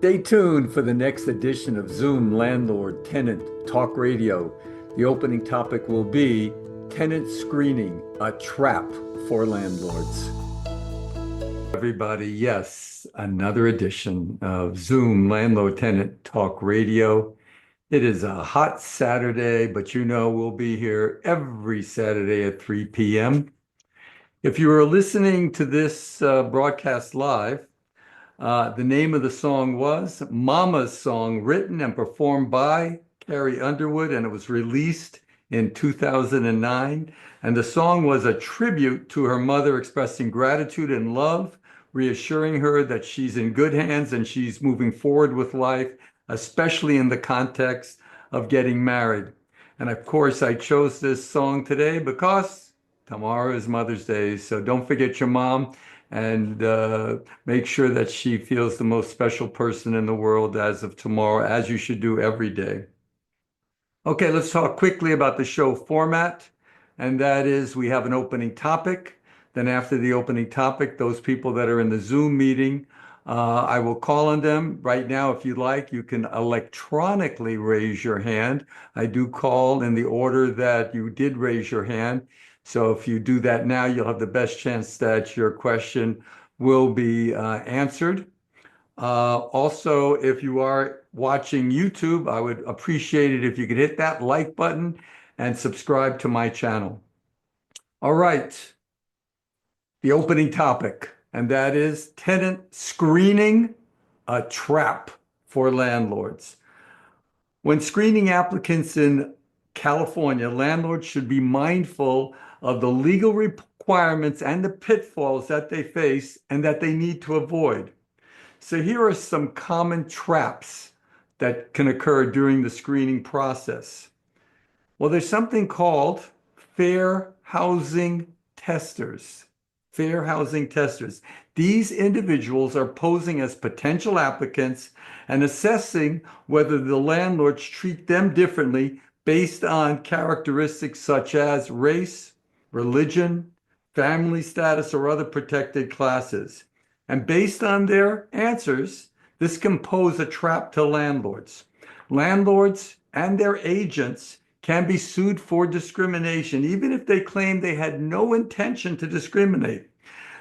Stay tuned for the next edition of Zoom Landlord Tenant Talk Radio. The opening topic will be tenant screening, a trap for landlords. Everybody, yes, another edition of Zoom Landlord Tenant Talk Radio. It is a hot Saturday, but you know we'll be here every Saturday at 3 p.m. If you are listening to this broadcast live, the name of the song was Mama's Song, written and performed by Carrie Underwood, and it was released in 2009. And the song was a tribute to her mother, expressing gratitude and love, reassuring her that she's in good hands and she's moving forward with life, especially in the context of getting married. And of course, I chose this song today because tomorrow is Mother's Day. So don't forget your mom, and make sure that she feels the most special person in the world as of tomorrow, as you should do every day. Okay, let's talk quickly about the show format, and that is we have an opening topic. Then after the opening topic, those people that are in the Zoom meeting, I will call on them. Right now, if you like, you can electronically raise your hand. I do call in the order that you did raise your hand. So if you do that now, you'll have the best chance that your question will be answered. Also, if you are watching YouTube, I would appreciate it if you could hit that like button and subscribe to my channel. All right, the opening topic, and that is tenant screening, a trap for landlords. When screening applicants in California, landlords should be mindful of the legal requirements and the pitfalls that they face and that they need to avoid. So here are some common traps that can occur during the screening process. Well, there's something called fair housing testers. Fair housing testers. These individuals are posing as potential applicants and assessing whether the landlords treat them differently based on characteristics such as race, religion, family status, or other protected classes. And based on their answers, this can pose a trap to landlords. Landlords and their agents can be sued for discrimination, even if they claim they had no intention to discriminate.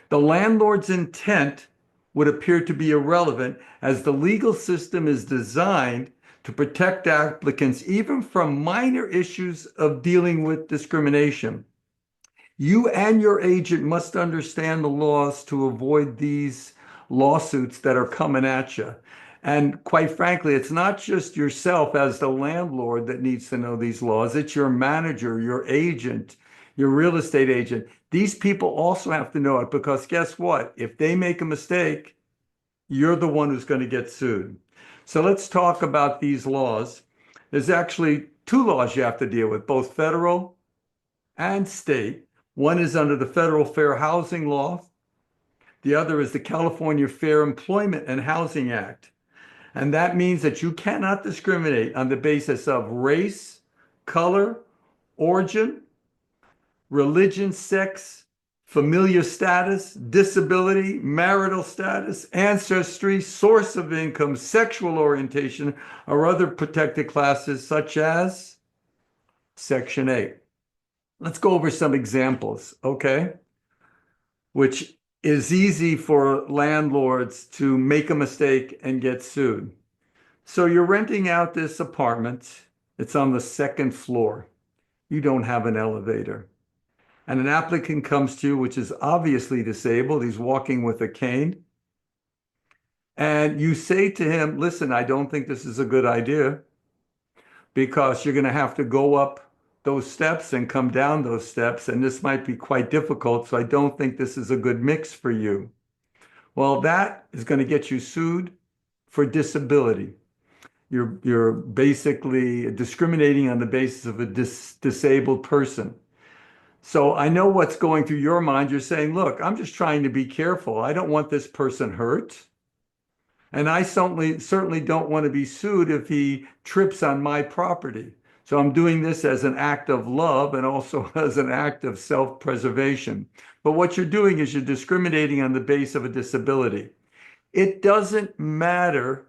The landlord's intent would appear to be irrelevant, as the legal system is designed to protect applicants even from minor issues of dealing with discrimination. You and your agent must understand the laws to avoid these lawsuits that are coming at you. And quite frankly, it's not just yourself as the landlord that needs to know these laws. It's your manager, your agent, your real estate agent. These people also have to know it, because guess what? If they make a mistake, you're the one who's going to get sued. So let's talk about these laws. There's actually two laws you have to deal with, both federal and state. One is under the Federal Fair Housing Law. The other is the California Fair Employment and Housing Act. And that means that you cannot discriminate on the basis of race, color, origin, religion, sex, familial status, disability, marital status, ancestry, source of income, sexual orientation, or other protected classes such as Section 8. Let's go over some examples, okay? Which is easy for landlords to make a mistake and get sued. So you're renting out this apartment. It's on the second floor. You don't have an elevator. And an applicant comes to you, which is obviously disabled. He's walking with a cane. And you say to him, listen, I don't think this is a good idea, because you're going to have to go up those steps and come down those steps, and this might be quite difficult, so I don't think this is a good mix for you. Well, that is going to get you sued for disability. You're basically discriminating on the basis of a disabled person. So I know what's going through your mind. You're saying, look, I'm just trying to be careful. I don't want this person hurt. And I certainly don't want to be sued if he trips on my property. So I'm doing this as an act of love and also as an act of self-preservation. But what you're doing is you're discriminating on the basis of a disability. It doesn't matter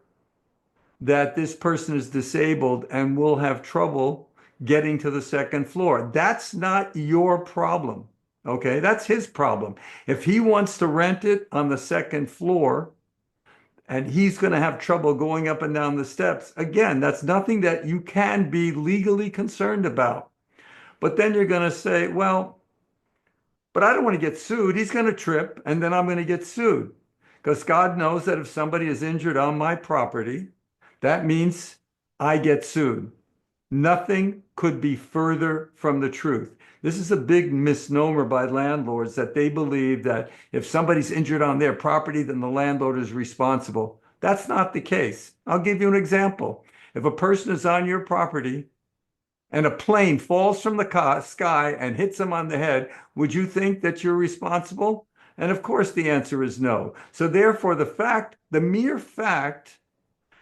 that this person is disabled and will have trouble getting to the second floor. That's not your problem. Okay, that's his problem. If he wants to rent it on the second floor and he's going to have trouble going up and down the steps, again, that's nothing that you can be legally concerned about. But then you're going to say, well, but I don't want to get sued. He's going to trip and then I'm going to get sued. Because God knows that if somebody is injured on my property, that means I get sued. Nothing could be further from the truth. This is a big misnomer by landlords that they believe that if somebody's injured on their property, then the landlord is responsible. That's not the case. I'll give you an example. If a person is on your property and a plane falls from the sky and hits them on the head, would you think that you're responsible? And of course, the answer is no. So therefore, the mere fact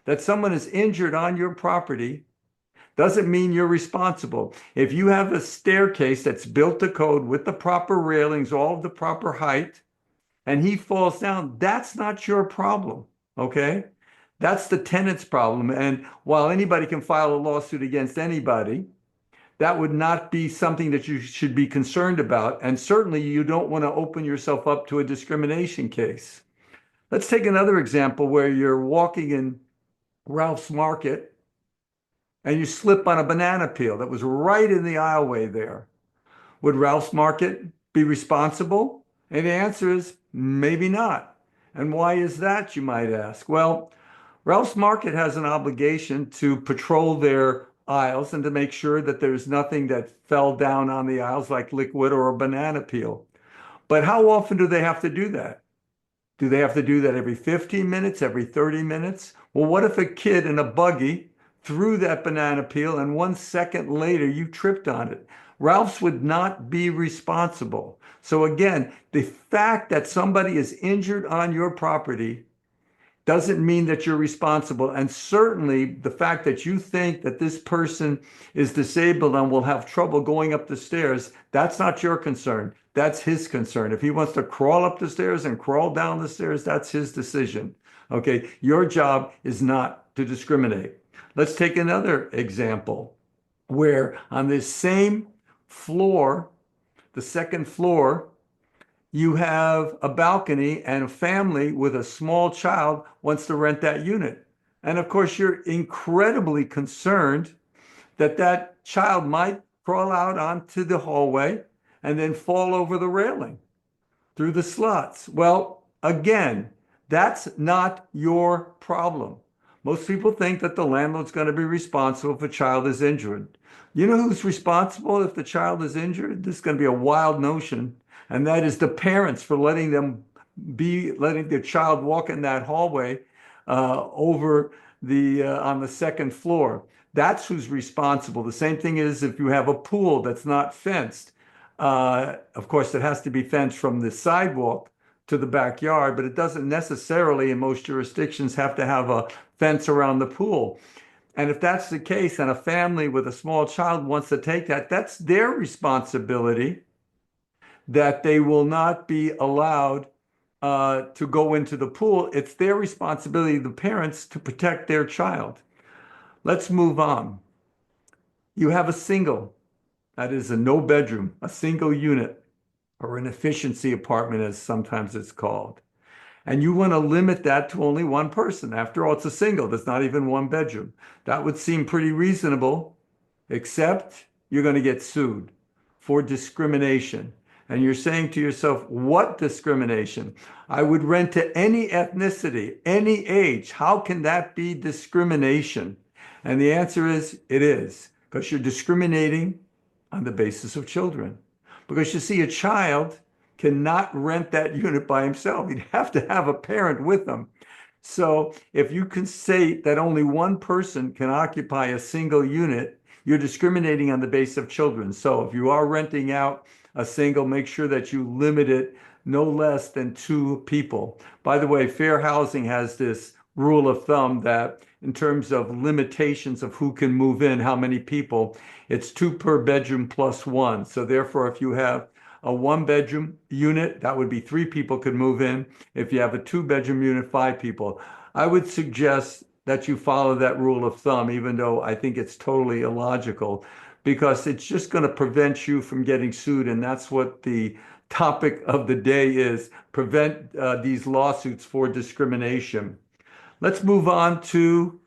that someone is injured on your property doesn't mean you're responsible. If you have a staircase that's built to code with the proper railings, all of the proper height, and he falls down, that's not your problem, okay? That's the tenant's problem. And while anybody can file a lawsuit against anybody, that would not be something that you should be concerned about. And certainly you don't want to open yourself up to a discrimination case. Let's take another example where you're walking in Ralph's Market and you slip on a banana peel that was right in the aisleway there. Would Ralph's Market be responsible? And the answer is maybe not. And why is that, you might ask? Well, Ralph's Market has an obligation to patrol their aisles and to make sure that there's nothing that fell down on the aisles like liquid or a banana peel. But how often do they have to do that? Do they have to do that every 15 minutes, every 30 minutes? Well, what if a kid in a buggy threw that banana peel and 1 second later you tripped on it? Ralph's would not be responsible. So again, the fact that somebody is injured on your property doesn't mean that you're responsible. And certainly the fact that you think that this person is disabled and will have trouble going up the stairs, that's not your concern. That's his concern. If he wants to crawl up the stairs and crawl down the stairs, that's his decision. Okay, your job is not to discriminate. Let's take another example where on this same floor, the second floor, you have a balcony and a family with a small child wants to rent that unit. And of course, you're incredibly concerned that that child might crawl out onto the hallway and then fall over the railing through the slots. Well, again, that's not your problem. Most people think that the landlord's going to be responsible if a child is injured. You know who's responsible if the child is injured? This is going to be a wild notion, and that is the parents for letting their child walk in that hallway over on the second floor. That's who's responsible. The same thing is if you have a pool that's not fenced. Of course, it has to be fenced from the sidewalk to the backyard, but it doesn't necessarily, in most jurisdictions, have to have a fence around the pool. And if that's the case, and a family with a small child wants to take that, that's their responsibility, that they will not be allowed to go into the pool. It's their responsibility, the parents, to protect their child. Let's move on. You have a single, that is a no bedroom, a single unit, or an efficiency apartment, as sometimes it's called. And you want to limit that to only one person. After all, it's a single, there's not even one bedroom. That would seem pretty reasonable, except you're going to get sued for discrimination. And you're saying to yourself, what discrimination? I would rent to any ethnicity, any age. How can that be discrimination? And the answer is, it is, because you're discriminating on the basis of children. Because you see, a child cannot rent that unit by himself. He'd have to have a parent with him. So if you can say that only one person can occupy a single unit, you're discriminating on the basis of children. So if you are renting out a single, make sure that you limit it no less than 2 people. By the way, fair housing has this rule of thumb that in terms of limitations of who can move in, how many people, it's 2 per bedroom plus 1. So therefore, if you have a 1-bedroom unit, that would be 3 people could move in. If you have a 2-bedroom unit, 5 people. I would suggest that you follow that rule of thumb, even though I think it's totally illogical, because it's just going to prevent you from getting sued. And that's what the topic of the day is: prevent these lawsuits for discrimination. Let's move on to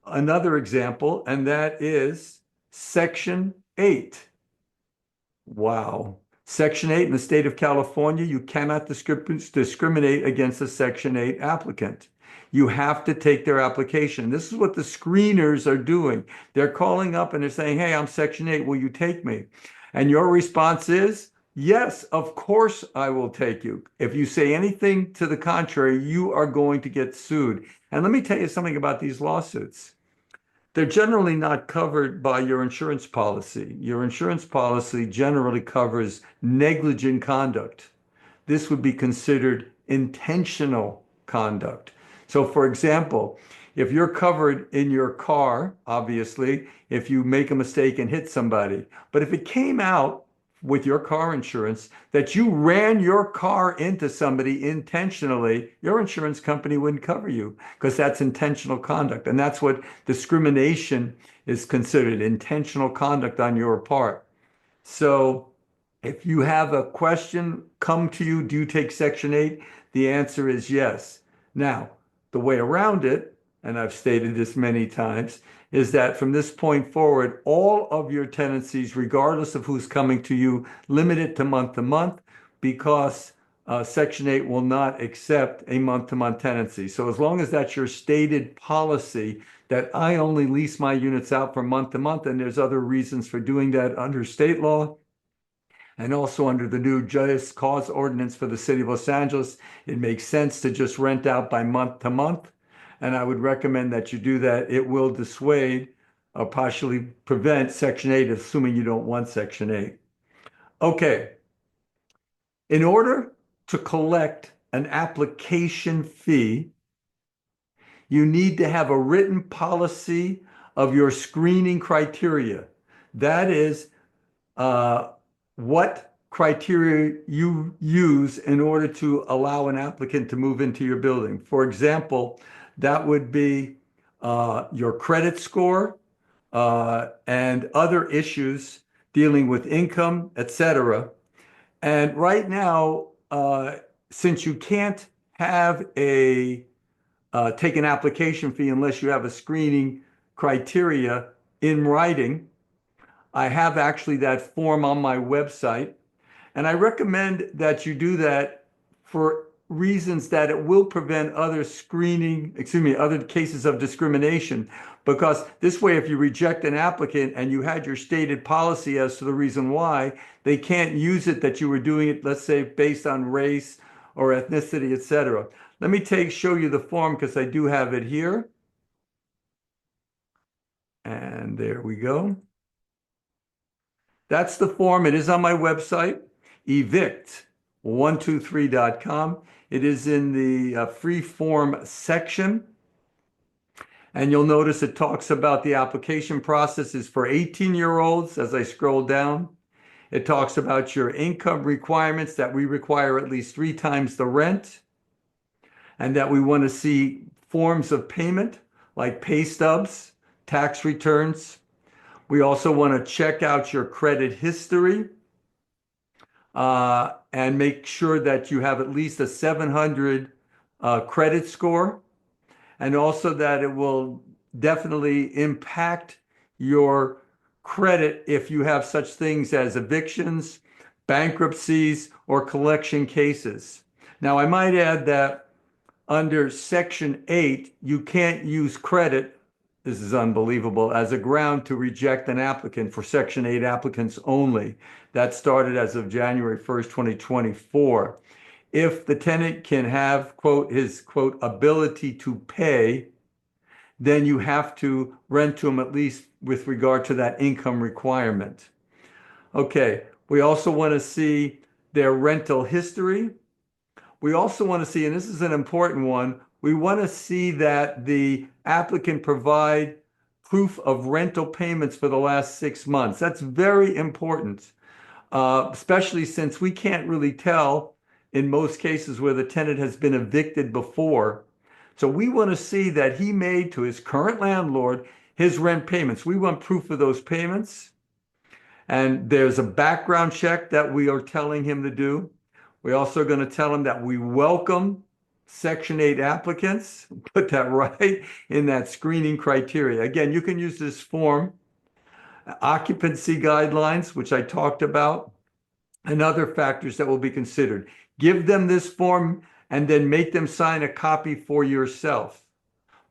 another example, and that is Section 8. Wow. Section 8 in the state of California, you cannot discriminate against a Section 8 applicant. You have to take their application. This is what the screeners are doing. They're calling up and they're saying, hey, I'm Section 8, will you take me? And your response is, yes, of course I will take you. If you say anything to the contrary, you are going to get sued. And let me tell you something about these lawsuits. They're generally not covered by your insurance policy. Your insurance policy generally covers negligent conduct. This would be considered intentional conduct. So, for example, if you're covered in your car, obviously, if you make a mistake and hit somebody, but if it came out with your car insurance that you ran your car into somebody intentionally, your insurance company wouldn't cover you because that's intentional conduct. And that's what discrimination is considered, intentional conduct on your part. So if you have a question come to you, do you take Section 8? The answer is yes. Now, the way around it, and I've stated this many times, is that from this point forward, all of your tenancies, regardless of who's coming to you, limit it to month, because Section 8 will not accept a month-to-month tenancy. So as long as that's your stated policy, that I only lease my units out for month to month, and there's other reasons for doing that under state law, and also under the new just cause ordinance for the city of Los Angeles, it makes sense to just rent out by month to month. And I would recommend that you do that. It will dissuade or partially prevent Section 8, assuming you don't want Section 8. Okay. In order to collect an application fee, you need to have a written policy of your screening criteria. That is, what criteria you use in order to allow an applicant to move into your building. For example, that would be your credit score and other issues dealing with income, etc. And right now, since you can't have take an application fee unless you have a screening criteria in writing, I have actually that form on my website, and I recommend that you do that for reasons that it will prevent other other cases of discrimination. Because this way, if you reject an applicant and you had your stated policy as to the reason why, they can't use it that you were doing it, let's say, based on race or ethnicity, etc. Let me show you the form because I do have it here. And there we go. That's the form. It is on my website, evict123.com. It is in the free form section. And you'll notice it talks about the application process is for 18-year-olds as I scroll down. It talks about your income requirements, that we require at least 3 times the rent, and that we want to see forms of payment like pay stubs, tax returns. We also want to check out your credit history and make sure that you have at least a 700 credit score, and also that it will definitely impact your credit if you have such things as evictions, bankruptcies, or collection cases. Now, I might add that under Section 8, you can't use credit, this is unbelievable, as a ground to reject an applicant for Section 8 applicants only. That started as of January 1st, 2024. If the tenant can have, quote, his, quote, ability to pay, then you have to rent to him at least with regard to that income requirement. Okay, we also want to see their rental history. We also want to see, and this is an important one, we want to see that the applicant provide proof of rental payments for the last 6 months. That's very important, especially since we can't really tell in most cases where the tenant has been evicted before. So we want to see that he made to his current landlord his rent payments. We want proof of those payments. And there's a background check that we are telling him to do. We're also going to tell him that we welcome Section 8 applicants. Put that right in that screening criteria. Again, you can use this form, occupancy guidelines, which I talked about, and other factors that will be considered. Give them this form and then make them sign a copy for yourself.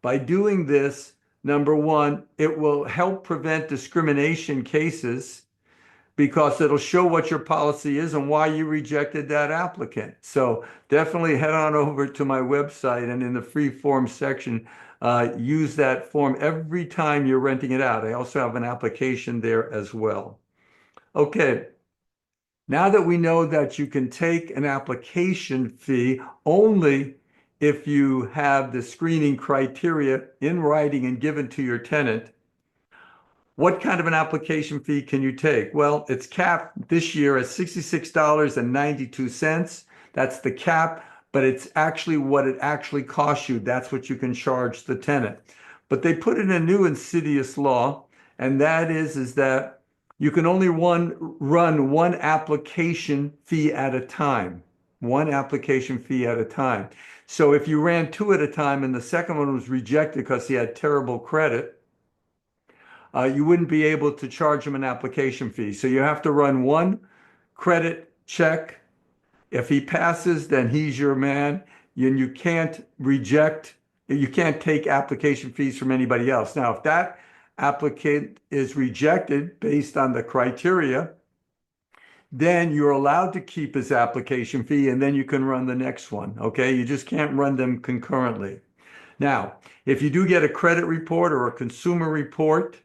By doing this, number one, it will help prevent discrimination cases because it'll show what your policy is and why you rejected that applicant. So definitely head on over to my website, and in the free form section, use that form every time you're renting it out. I also have an application there as well. Okay. Now that we know that you can take an application fee only if you have the screening criteria in writing and given to your tenant, what kind of an application fee can you take? Well, it's capped this year at $66.92. That's the cap, but it's actually what it actually costs you. That's what you can charge the tenant. But they put in a new insidious law, and that is that you can only run one application fee at a time. One application fee at a time. So if you ran two at a time and the second one was rejected because he had terrible credit, you wouldn't be able to charge him an application fee. So you have to run one credit check. If he passes, then he's your man. And you can't take application fees from anybody else. Now, if that applicant is rejected based on the criteria, then you're allowed to keep his application fee and then you can run the next one. Okay, you just can't run them concurrently. Now, if you do get a credit report or a consumer report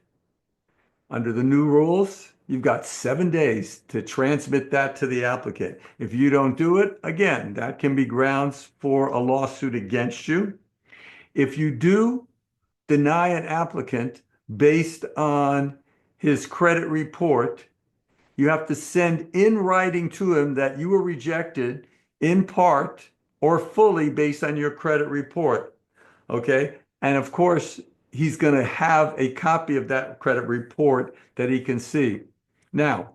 under the new rules, you've got 7 days to transmit that to the applicant. If you don't do it, again, that can be grounds for a lawsuit against you. If you do deny an applicant based on his credit report, you have to send in writing to him that you were rejected in part or fully based on your credit report. Okay. And of course, he's going to have a copy of that credit report that he can see. Now,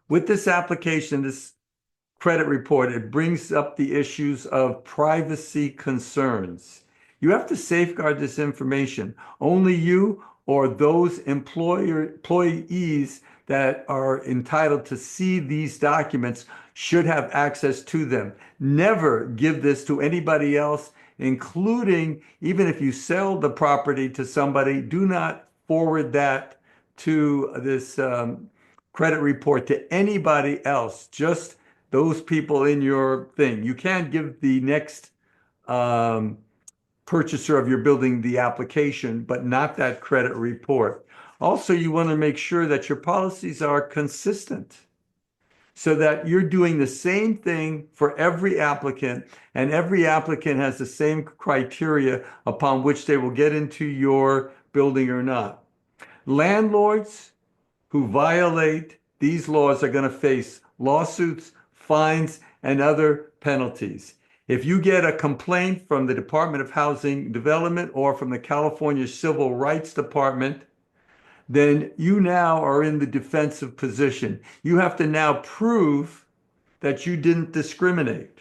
with this application, this credit report, it brings up the issues of privacy concerns. You have to safeguard this information. Only you or those employees that are entitled to see these documents should have access to them. Never give this to anybody else, including even if you sell the property to somebody, do not forward that to this credit report to anybody else, just those people in your thing. You can't give the next purchaser of your building the application, but not that credit report. Also, you want to make sure that your policies are consistent so that you're doing the same thing for every applicant, and every applicant has the same criteria upon which they will get into your building or not. Landlords who violate these laws are going to face lawsuits, fines, and other penalties. If you get a complaint from the Department of Housing Development or from the California Civil Rights Department, then you now are in the defensive position. You have to now prove that you didn't discriminate.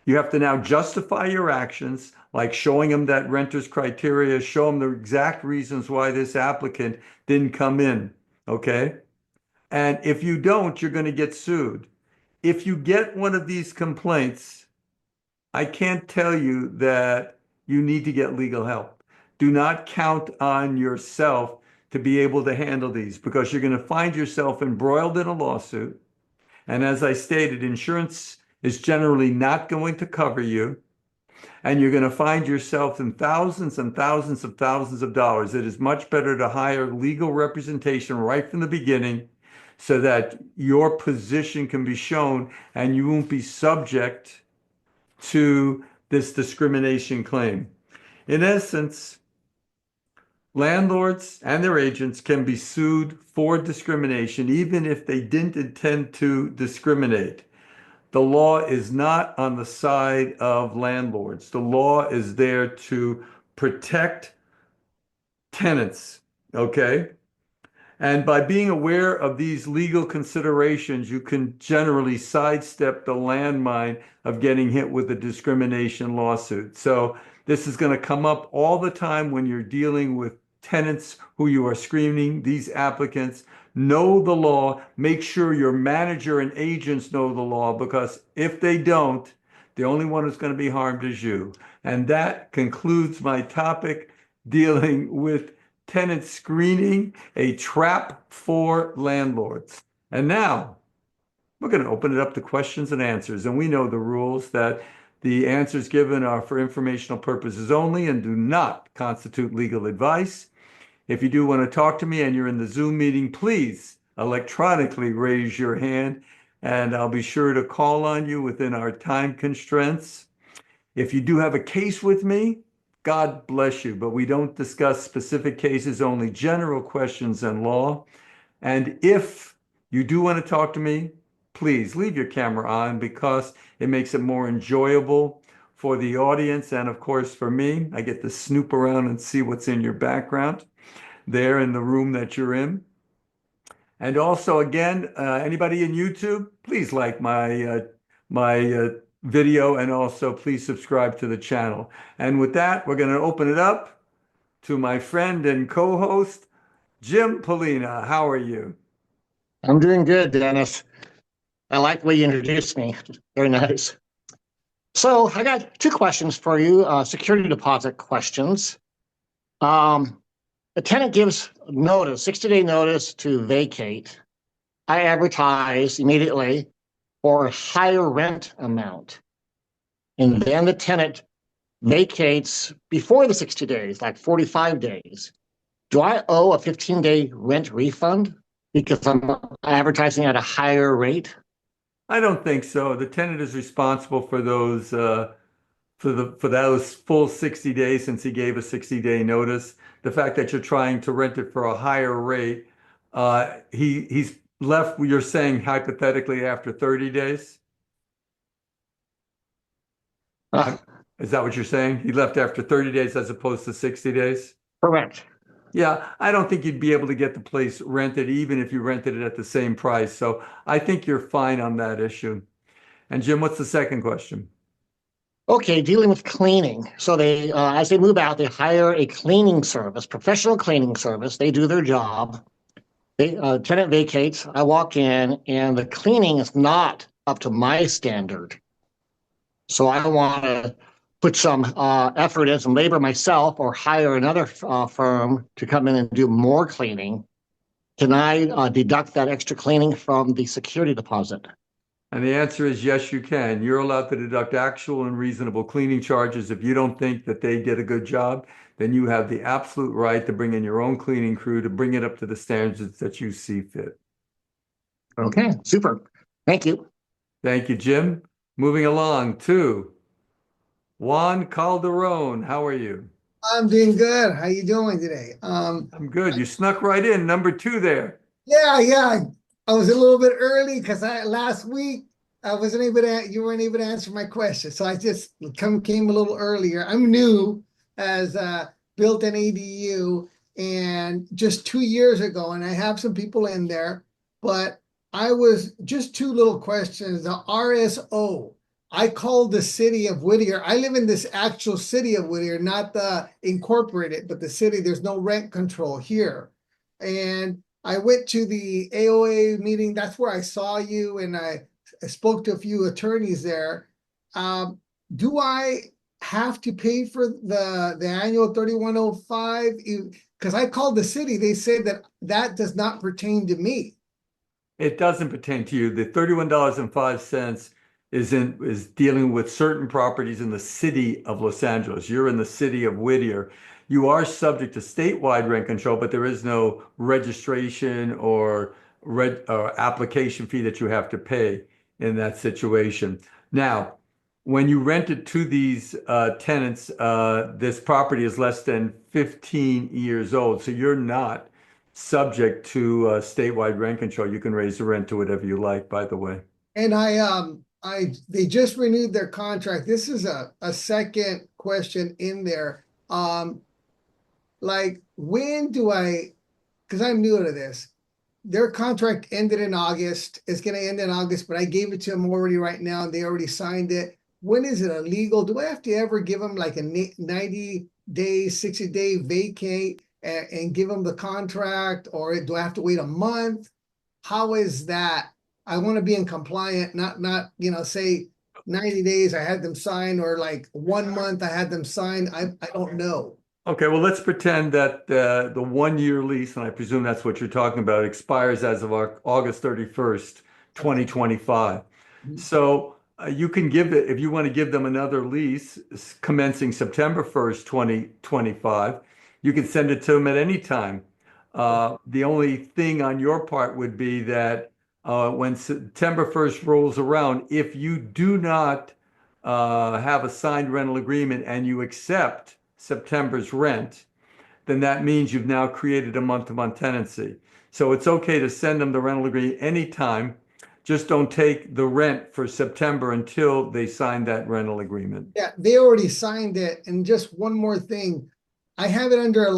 You have to now justify your actions, like showing them that renter's criteria, show them the exact reasons why this applicant didn't come in, okay? And if you don't, you're going to get sued. If you get one of these complaints, I can't tell you that you need to get legal help. Do not count on yourself to be able to handle these, because you're going to find yourself embroiled in a lawsuit. And as I stated, insurance is generally not going to cover you. And you're going to find yourself in thousands and thousands of dollars. It is much better to hire legal representation right from the beginning so that your position can be shown and you won't be subject to this discrimination claim. In essence, landlords and their agents can be sued for discrimination, even if they didn't intend to discriminate. The law is not on the side of landlords. The law is there to protect tenants, okay? And by being aware of these legal considerations, you can generally sidestep the landmine of getting hit with a discrimination lawsuit. So this is going to come up all the time when you're dealing with tenants who you are screening, these applicants. Know the law. Make sure your manager and agents know the law, because if they don't, the only one who's going to be harmed is you. And that concludes my topic dealing with tenant screening, a trap for landlords. And now we're going to open it up to questions and answers. And we know the rules, that the answers given are for informational purposes only and do not constitute legal advice. If you do want to talk to me and you're in the Zoom meeting, please electronically raise your hand and I'll be sure to call on you within our time constraints. If you do have a case with me, God bless you, but we don't discuss specific cases, only general questions and law. And if you do want to talk to me, please leave your camera on, because it makes it more enjoyable for the audience. And of course, for me, I get to snoop around and see what's in your background there in the room that you're in. And also, again, anybody in YouTube, please like my video, and also please subscribe to the channel. And with that, we're going to open it up to my friend and co-host, Jim Polina. How are you? I'm doing good, Dennis. I like the way you introduced me. Very nice. So I got two questions for you, security deposit questions. The tenant gives notice, 60-day notice to vacate. I advertise immediately for a higher rent amount. And then the tenant vacates before the 60 days, like 45 days. Do I owe a 15-day rent refund because I'm advertising at a higher rate? I don't think so. The tenant is responsible for those for those full 60 days, since he gave a 60-day notice. The fact that you're trying to rent it for a higher rate, he's left, you're saying hypothetically, after 30 days? Uh, Is that what you're saying? He left after 30 days as opposed to 60 days? Correct. Yeah, I don't think you'd be able to get the place rented even if you rented it at the same price. So I think you're fine on that issue. And Jim, what's the second question? Okay, dealing with cleaning. So they, as they move out, they hire a cleaning service, professional cleaning service. They do their job. Tenant vacates. I walk in, and the cleaning is not up to my standard. So I want to put some effort in, some labor myself, or hire another firm to come in and do more cleaning. Can I deduct that extra cleaning from the security deposit? And the answer is yes, you can. You're allowed to deduct actual and reasonable cleaning charges. If you don't think that they did a good job, then you have the absolute right to bring in your own cleaning crew to bring it up to the standards that you see fit. Okay, super. Thank you. Thank you, Jim. Moving along to Juan Calderon. How are you? I'm doing good. How you doing today? I'm good. You snuck right in, number two there. Yeah. I was a little bit early because last week I wasn't able to. You weren't able to answer my question, so I just came a little earlier. I'm new as built an ADU, and just 2 years ago, and I have some people in there, but I was just two little questions. The RSO. I called the city of Whittier. I live in this actual city of Whittier, not the incorporated, but the city. There's no rent control here. And I went to the AOA meeting. That's where I saw you, and I spoke to a few attorneys there. Do I have to pay for the annual 3105? Because I called the city. They said that does not pertain to me. It doesn't pertain to you. The $31.05 is dealing with certain properties in the city of Los Angeles. You're in the city of Whittier. You are subject to statewide rent control, but there is no registration or application fee that you have to pay in that situation. Now, when you rent it to these tenants, this property is less than 15 years old, so you're not subject to statewide rent control. You can raise the rent to whatever you like, by the way. And they just renewed their contract. This is a second question in there. Like when do I, because I'm new to this, their contract ended in August. It's going to end in August, but I gave it to them already right now and they already signed it. When is it illegal? Do I have to ever give them like a 90-day, 60-day vacate and give them the contract, or do I have to wait a month? How is that? I want to be in compliant, not say 90 days I had them sign, or like 1 month I had them sign. I don't know. Okay, well, let's pretend that the 1 year lease, and I presume that's what you're talking about, expires as of August 31st, 2025. So you can give it, if you want to give them another lease commencing September 1st, 2025, you can send it to them at any time. The only thing on your part would be that when September 1st rolls around, if you do not have a signed rental agreement and you accept September's rent, then that means you've now created a month-to-month tenancy. So it's okay to send them the rental agreement anytime. Just don't take the rent for September until they sign that rental agreement. Yeah, they already signed it. And just one more thing, I have it under a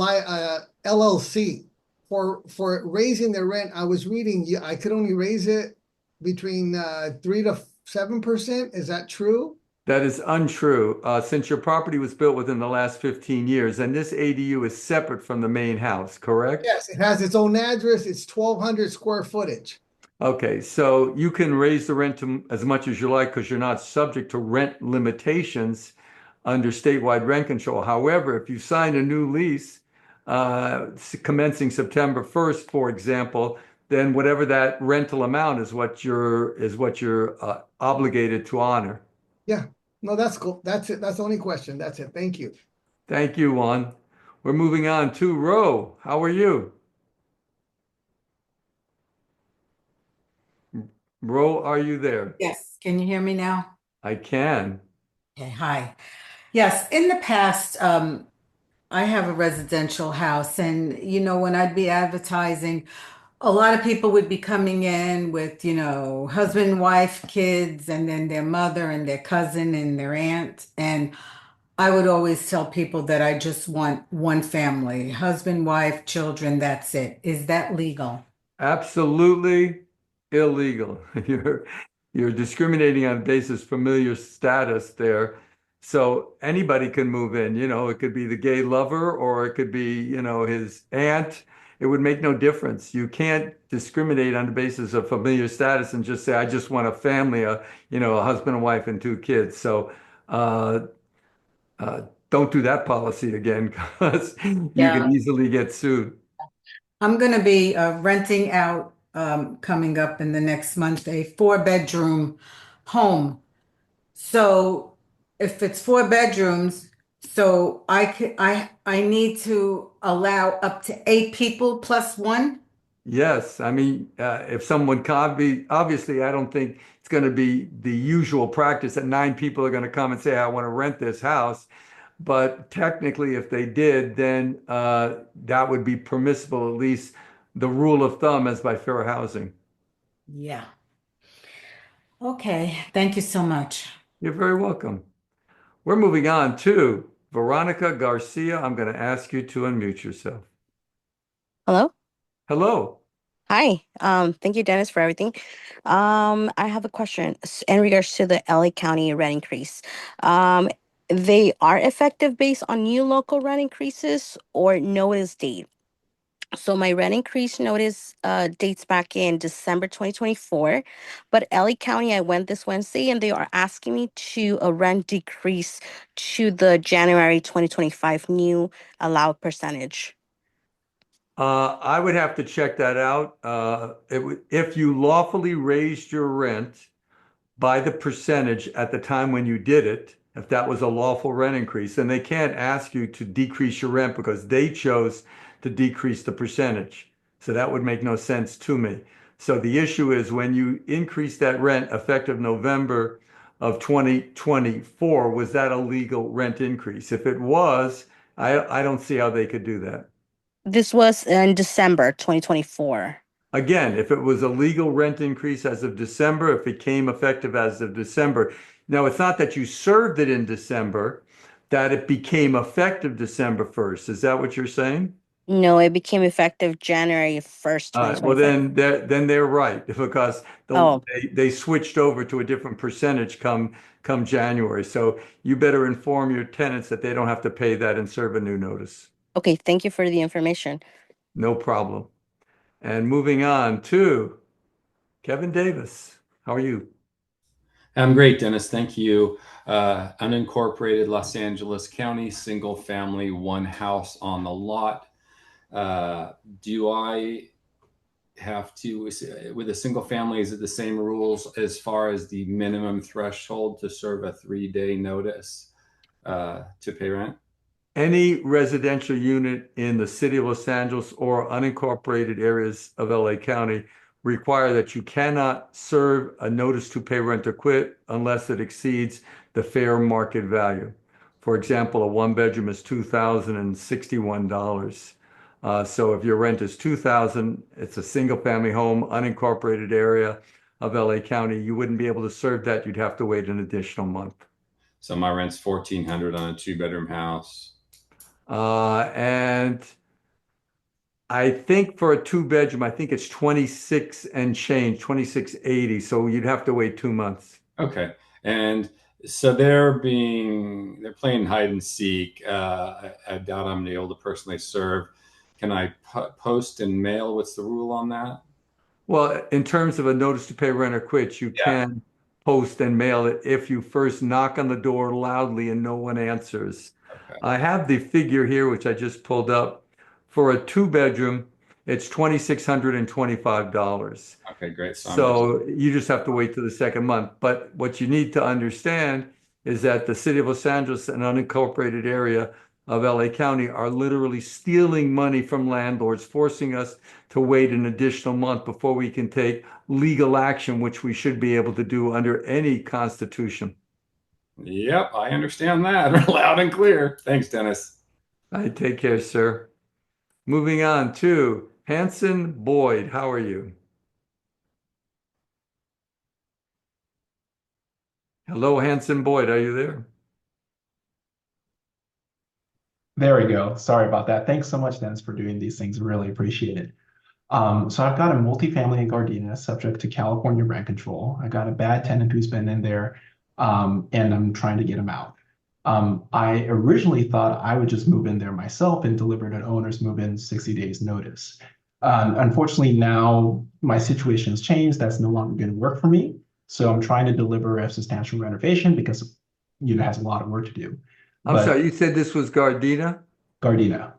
LLC for raising the rent. I was reading, I could only raise it between 3 to 7%. Is that true? That is untrue. Since your property was built within the last 15 years, and this ADU is separate from the main house, correct? Yes, it has its own address. It's 1,200 square footage. Okay, so you can raise the rent to as much as you like because you're not subject to rent limitations under statewide rent control. However, if you sign a new lease commencing September 1st, for example, then whatever that rental amount is what you're obligated to honor. Yeah, no, that's cool. That's it. That's the only question. That's it. Thank you. Thank you, Juan. We're moving on to Ro. How are you? Ro, are you there? Yes, can you hear me now? I can. Okay, hi. Yes, in the past, I have a residential house, and when I'd be advertising, a lot of people would be coming in with, husband, wife, kids, and then their mother and their cousin and their aunt. And I would always tell people that I just want one family, husband, wife, children, that's it. Is that legal? Absolutely illegal. You're discriminating on basis of familiar status there. So anybody can move in, it could be the gay lover or it could be, his aunt. It would make no difference. You can't discriminate on the basis of familiar status and just say, I just want a family, a husband and wife and two kids. So don't do that policy again because you can easily get sued. I'm going to be renting out coming up in the next month a 4-bedroom home. So if it's 4 bedrooms, so I need to allow up to 8 people plus one. Yes, I mean, if someone can't be, obviously, I don't think it's going to be the usual practice that 9 people are going to come and say, I want to rent this house. But technically, if they did, then that would be permissible, at least the rule of thumb as by fair housing. Yeah. Okay. Thank you so much. You're very welcome. We're moving on to Veronica Garcia. I'm going to ask you to unmute yourself. Hello. Hello. Hi. Thank you, Dennis, for everything. I have a question in regards to the LA County rent increase. They are effective based on new local rent increases or notice date. So my rent increase notice dates back in December 2024, but LA County, I went this Wednesday and they are asking me to a rent decrease to the January 2025 new allowed percentage. I would have to check that out. If you lawfully raised your rent by the percentage at the time when you did it, if that was a lawful rent increase, then they can't ask you to decrease your rent because they chose to decrease the percentage. So that would make no sense to me. So the issue is when you increase that rent effective November of 2024, was that a legal rent increase? If it was, I don't see how they could do that. This was in December 2024. Again, if it was a legal rent increase as of December, if it came effective as of December. Now, it's not that you served it in December, that it became effective December 1st. Is that what you're saying? No, it became effective January 1st, Well, 2025. then they're right because Oh, they switched over to a different percentage come January. So you better inform your tenants that they don't have to pay that and serve a new notice. okay. Thank you for the information. No problem. And moving on to Kevin Davis. How are you? I'm great, Dennis. Thank you. Unincorporated Los Angeles County, single family, one house on the lot. Do I have to, with a single family, is it the same rules as far as the minimum threshold to serve a 3-day notice to pay rent? Any residential unit in the city of Los Angeles or unincorporated areas of LA County require that you cannot serve a notice to pay rent or quit unless it exceeds the fair market value. For example, a one bedroom is $2,061. So if your rent is $2,000, it's a single family home, unincorporated area of LA County, you wouldn't be able to serve that. You'd have to wait an additional month. So my rent's $1,400 on a 2-bedroom house. And I think for a two bedroom, I think it's 26 and change, 2680. So you'd have to wait 2 months. Okay. And so they're playing hide and seek. I doubt I'm the older person they serve. Can I post and mail? What's the rule on that? Well, in terms of a notice to pay rent or quit, you Yeah. can post and mail it if you first knock on the door loudly and no one answers. Okay. I have the figure here, which I just pulled up. For a two bedroom, it's $2,625. Okay, great. So you just have to wait till the second month. But what you need to understand is that the city of Los Angeles and unincorporated area of LA County are literally stealing money from landlords, forcing us to wait an additional month before we can take legal action, which we should be able to do under any constitution. Yep, I understand that loud and clear. Thanks, Dennis. I take care, sir. Moving on to Hanson Boyd. How are you? Hello, Hanson Boyd. Are you there? There we go. Sorry about that. Thanks so much, Dennis, for doing these things. Really appreciate it. So I've got a multifamily in Gardena subject to California rent control. I got a bad tenant who's been in there, and I'm trying to get him out. I originally thought I would just move in there myself and deliver an owner's move-in 60 days notice. Unfortunately, now my situation has changed. That's no longer going to work for me. So I'm trying to deliver a substantial renovation because it has a lot of work to do. I'm But sorry, you said this was Gardena? Gardena.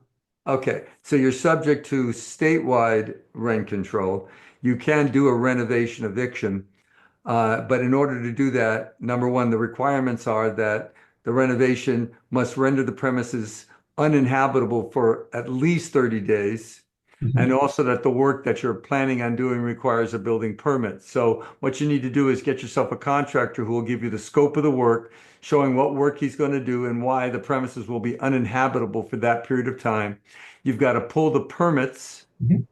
Okay, so you're subject to statewide rent control. You can do a renovation eviction, but in order to do that, number one, the requirements are that the renovation must render the premises uninhabitable for at least 30 days, and also that the work that you're planning on doing requires a building permit. So what you need to do is get yourself a contractor who will give you the scope of the work, showing what work he's going to do and why the premises will be uninhabitable for that period of time. You've got to pull the permits. Mhm.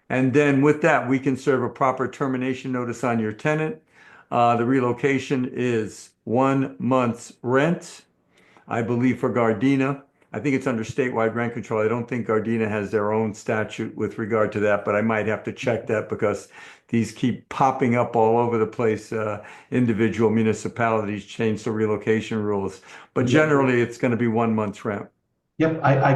And then with that, we can serve a proper termination notice on your tenant. The relocation is 1 month's rent, I believe, for Gardena. I think it's under statewide rent control. I don't think Gardena has their own statute with regard to that, but I might have to check that because these keep popping up all over the place. Individual municipalities change the relocation rules, but Yep. generally it's going to be 1 month's rent. Yep, I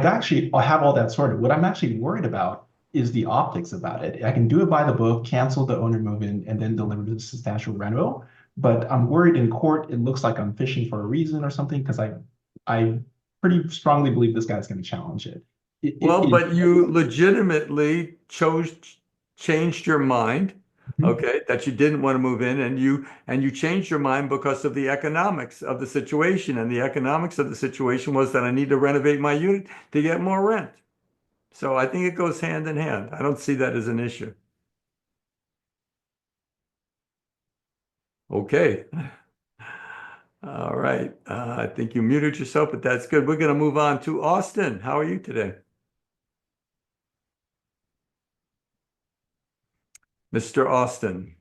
have all that sorted. What I'm actually worried about is the optics about it. I can do it by the book, cancel the owner move-in, and then deliver the substantial reno. But I'm worried in court, it looks like I'm fishing for a reason or something because I pretty strongly believe this guy's going to challenge it. Well, but you legitimately changed your mind, okay, that you didn't want to move in, and you changed your mind because of the economics of the situation. And the economics of the situation was that I need to renovate my unit to get more rent. So I think it goes hand in hand. I don't see that as an issue. Okay. All right. I think you muted yourself, but that's good. We're going to move on to Austin. How are you today? Mr. Austin.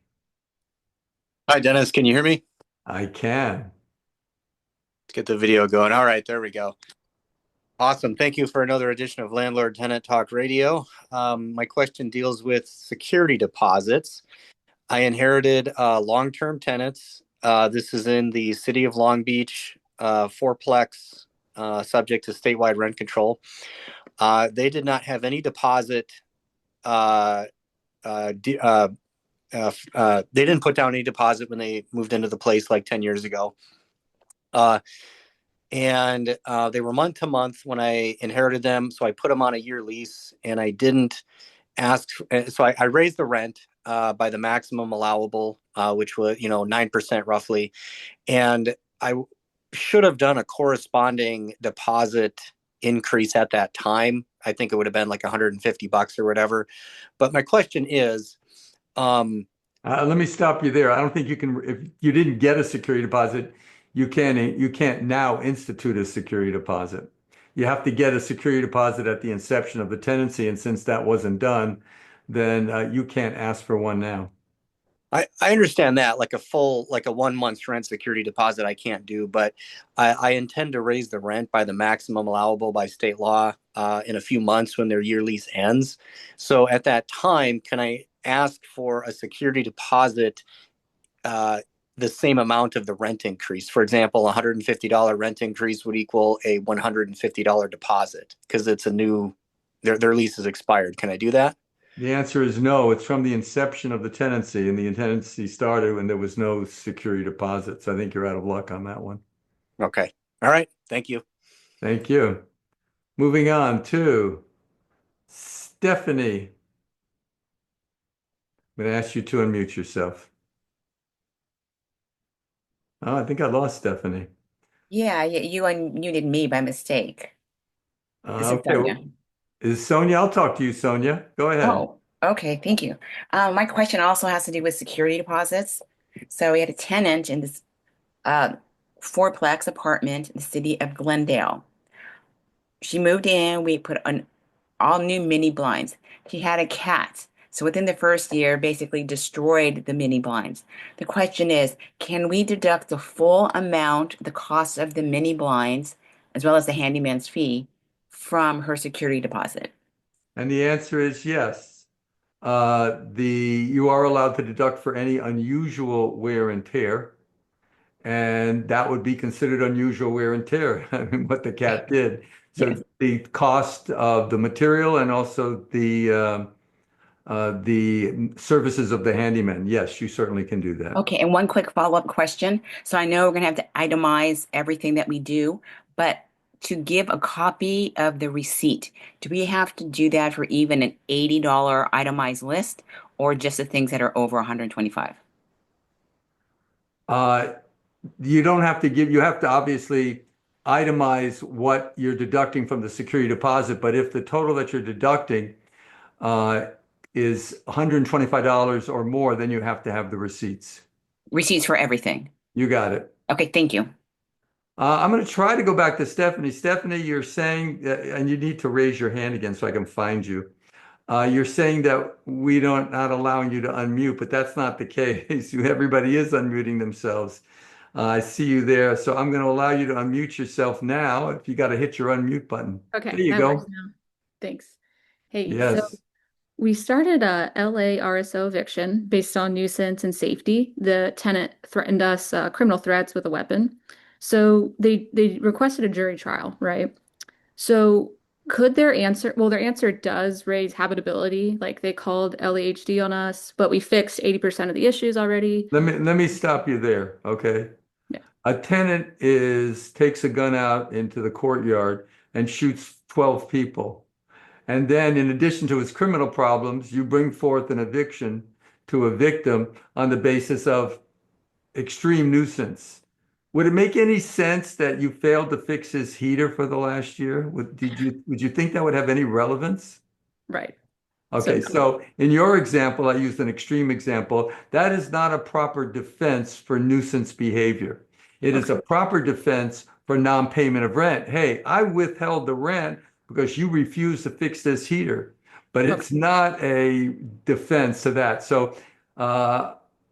Hi, Dennis. Can you hear me? I can. Let's get the video going. All right, there we go. Awesome. Thank you for another edition of Landlord Tenant Talk Radio. My question deals with security deposits. I inherited long-term tenants. This is in the city of Long Beach, fourplex, subject to statewide rent control. They did not have any deposit. They didn't put down any deposit when they moved into the place like 10 years ago. And they were month to month when I inherited them. So I put them on a year lease, and I didn't ask. So I raised the rent by the maximum allowable, which was, 9% roughly. And I should have done a corresponding deposit increase at that time. I think it would have been like $150 or whatever. But my question is, let me stop you there. I don't think you can, if you didn't get a security deposit, you can't now institute a security deposit. You have to get a security deposit at the inception of the tenancy, and since that wasn't done, then you can't ask for one now. I understand that, like a 1 month's rent security deposit I can't do, but I intend to raise the rent by the maximum allowable by state law in a few months when their year lease ends. So at that time, can I ask for a security deposit the same amount of the rent increase? For example, a $150 rent increase would equal a $150 deposit because it's their lease is expired. Can I do that? The answer is no. It's from the inception of the tenancy, and the tenancy started when there was no security deposit. So I think you're out of luck on that one. Okay. All right. Thank you. Thank you. Moving on to Stephanie. I'm going to ask you to unmute yourself. Oh, I think I lost Stephanie. Yeah, you unmuted me by mistake. This is Okay. Sonia. Is Sonia? I'll talk to you, Sonia. Go ahead. Oh, okay. Thank you. My question also has to do with security deposits. So we had a tenant in this fourplex apartment in the city of Glendale. She moved in. We put on all new mini blinds. She had a cat. So within the first year, basically destroyed the mini blinds. The question is, can we deduct the full amount, the cost of the mini blinds, as well as the handyman's fee, from her security deposit? And the answer is yes. You are allowed to deduct for any unusual wear and tear, and that would be considered unusual wear and tear. I mean, what the cat did. So Yes. the cost of the material and also the services of the handyman. Yes, you certainly can do that. Okay, and one quick follow-up question. So I know we're going to have to itemize everything that we do, but to give a copy of the receipt, do we have to do that for even an $80 itemized list or just the things that are over 125? You don't have to you have to obviously itemize what you're deducting from the security deposit, but if the total that you're deducting is $125 or more, then you have to have the receipts. Receipts for everything. You got it. Okay, thank you. I'm going to try to go back to Stephanie. Stephanie, you're saying, and you need to raise your hand again so I can find you. You're saying that we don't not allowing you to unmute, but that's not the case. Everybody is unmuting themselves. I see you there. So I'm going to allow you to unmute yourself now. If you got to hit your unmute button. Okay, There you that go. works now. Thanks. Hey, so Yes. we started a LA RSO eviction based on nuisance and safety. The tenant threatened us criminal threats with a weapon. So they requested a jury trial, right? So could their answer does raise habitability. Like they called LAHD on us, but we fixed 80% of the issues already. Let me stop you there, okay? Yeah. A tenant takes a gun out into the courtyard and shoots 12 people. And then in addition to his criminal problems, you bring forth an eviction to evict him on the basis of extreme nuisance. Would it make any sense that you failed to fix his heater for the last year? Would you think that would have any relevance? Right. Okay, so in your example, I used an extreme example. That is not a proper defense for nuisance behavior. It is a proper defense for non-payment of rent. Hey, I withheld the rent because you refused to fix this heater. but Okay. it's not a defense to that. So,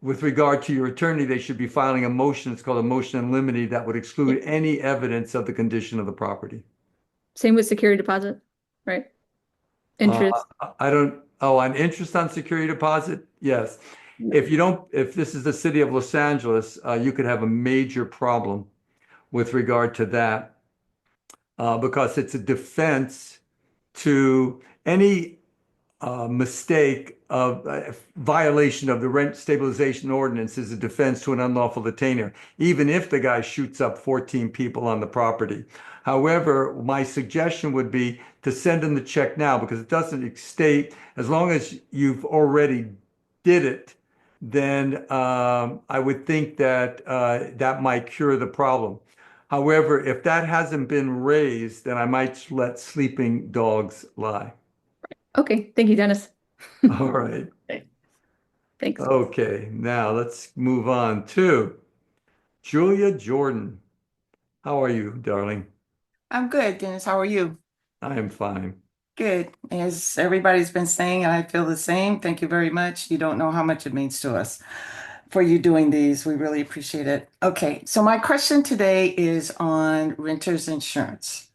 with regard to your attorney, they should be filing a motion. It's called a motion in limine that would exclude any evidence of the condition of the property. Same with security deposit, right? Interest. On interest on security deposit? Yes. If this is the city of Los Angeles, you could have a major problem with regard to that, because it's a defense to any mistake of violation of the rent stabilization ordinance is a defense to an unlawful detainer, even if the guy shoots up 14 people on the property. However, my suggestion would be to send him the check now, because it doesn't state, as long as you've already did it, then I would think that that might cure the problem. However, if that hasn't been raised, then I might let sleeping dogs lie. Okay. Thank you, Dennis. All right. Thanks. Okay, now let's move on to Julia Jordan. How are you, darling? I'm good, Dennis. How are you? I am fine. Good. As everybody's been saying, and I feel the same, thank you very much. You don't know how much it means to us for you doing these. We really appreciate it. Okay, so my question today is on renters insurance.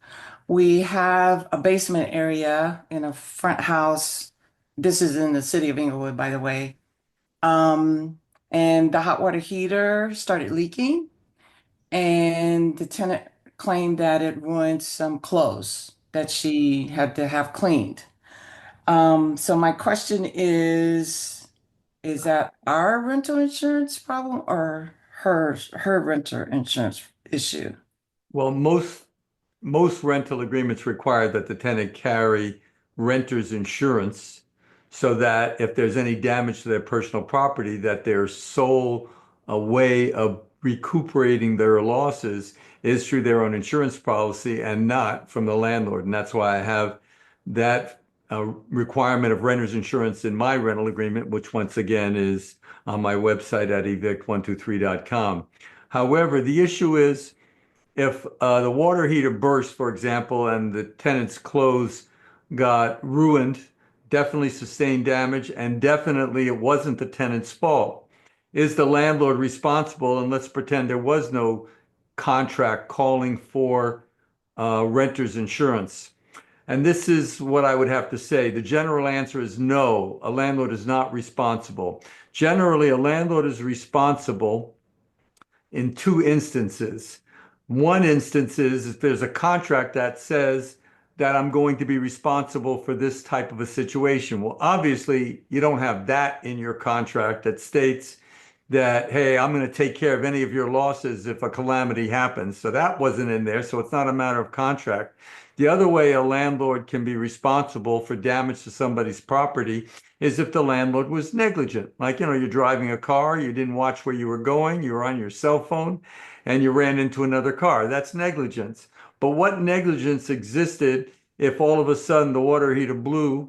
We have a basement area in a front house. This is in the city of Inglewood, by the way. And the hot water heater started leaking, and the tenant claimed that it ruined some clothes that she had to have cleaned. So my question is that our rental insurance problem or her renter insurance issue? Well, most rental agreements require that the tenant carry renter's insurance, so that if there's any damage to their personal property, that their sole way of recuperating their losses is through their own insurance policy and not from the landlord. And that's why I have that requirement of renter's insurance in my rental agreement, which once again is on my website at evict123.com. However, the issue is, if the water heater burst, for example, and the tenant's clothes got ruined, definitely sustained damage, and definitely it wasn't the tenant's fault, is the landlord responsible? And let's pretend there was no contract calling for renter's insurance. And this is what I would have to say. The general answer is no, a landlord is not responsible. Generally, a landlord is responsible in two instances. One instance is if there's a contract that says that I'm going to be responsible for this type of a situation. Well, obviously, you don't have that in your contract that states that, hey, I'm going to take care of any of your losses if a calamity happens. So that wasn't in there. So it's not a matter of contract. The other way a landlord can be responsible for damage to somebody's property is if the landlord was negligent. Like, you're driving a car, you didn't watch where you were going, you were on your cell phone, and you ran into another car. That's negligence. But what negligence existed if all of a sudden the water heater blew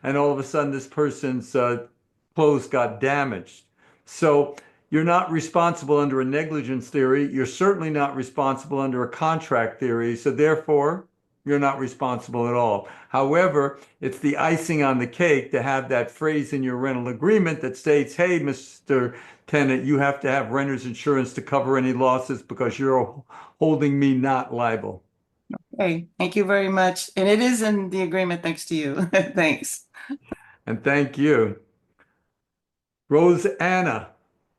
and all of a sudden this person's clothes got damaged? So you're not responsible under a negligence theory. You're certainly not responsible under a contract theory. So therefore, you're not responsible at all. However, it's the icing on the cake to have that phrase in your rental agreement that states, hey, Mr. Tenant, you have to have renter's insurance to cover any losses because you're holding me not liable. Okay, thank you very much. And it is in the agreement, thanks to you. Thanks. And thank you. Rosanna,